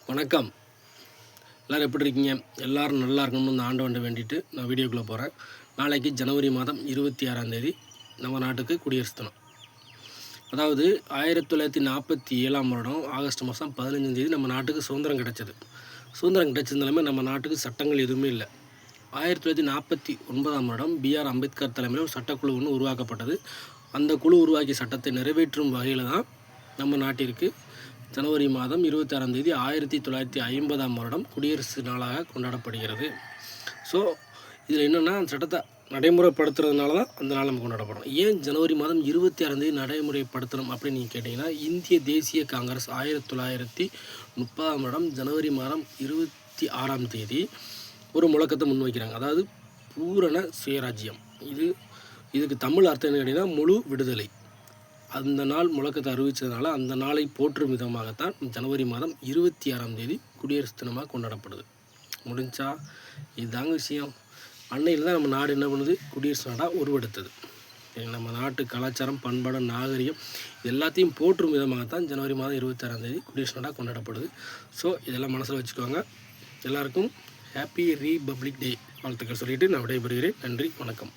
வணக்கம். எல்லோரும் எப்படி இருக்கீங்க? எல்லோரும் நல்லா இருக்கணும்னு இந்த ஆண்டவன்ட்ட வேண்டிட்டு நான் வீடியோக்குள்ளே போகிறேன். நாளைக்கு ஜனவரி மாதம் 26ஆம் தேதி நம்ம நாட்டுக்கு குடியரசு தினம். அதாவது 1947ஆம் வருடம் ஆகஸ்ட் மாதம் 15ஆம் தேதி நம்ம நாட்டுக்கு சுதந்திரம் கிடைச்சது. சுதந்திரம் கிடைச்சதுனாலுமே நம்ம நாட்டுக்கு சட்டங்கள் எதுவுமே இல்லை. 1949ஆம் வருடம் B.R. அம்பேத்கர் தலைமையில் ஒரு சட்டக்குழு ஒன்று உருவாக்கப்பட்டது. அந்த குழு உருவாக்கிய சட்டத்தை நிறைவேற்றும் வகையில் தான் நம்ம நாட்டிற்கு ஜனவரி மாதம் 26ஆம் தேதி 1950ஆம் வருடம் குடியரசு நாளாக கொண்டாடப்படுகிறது. ஸோ இதில் என்னென்னா அந்த சட்டத்தை நடைமுறைப்படுத்துறதுனால தான் அந்த நாள் நம்ம கொண்டாடப்படுறோம். ஏன் ஜனவரி மாதம் 26ஆம் தேதி நடைமுறைப்படுத்தணும் அப்படின்னு நீங்கள் கேட்டிங்கன்னா, இந்திய தேசிய காங்கிரஸ் 1930ஆம் வருடம் ஜனவரி மாதம் 26ஆம் தேதி ஒரு முழக்கத்தை முன்வைக்கிறாங்க. அதாவது பூரண சுயராஜ்யம். இதுக்கு தமிழ் அர்த்தம் என்ன கேட்டிங்கன்னா, முழு விடுதலை. அந்த நாள் முழக்கத்தை அறிவித்ததுனால அந்த நாளை போற்றும் விதமாகத்தான் ஜனவரி மாதம் 26ஆம் தேதி குடியரசு தினமாக கொண்டாடப்படுது. முடிஞ்சா இதுதாங்க விஷயம். அன்னையில் தான் நம்ம நாடு என்ன பண்ணுது, குடியரசு நாடாக உருவெடுத்தது. நம்ம நாட்டு கலாச்சாரம், பண்பாடு, நாகரிகம் எல்லாத்தையும் போற்றும் விதமாகத்தான் ஜனவரி மாதம் 26ஆம் தேதி குடியரசு நாடாக கொண்டாடப்படுது. ஸோ இதெல்லாம் மனசில் வச்சுக்கோங்க. எல்லாருக்கும் ஹாப்பி ரீபப்ளிக் டே வாழ்த்துக்கள் சொல்லிவிட்டு நான் விடைபெறுகிறேன். நன்றி, வணக்கம்.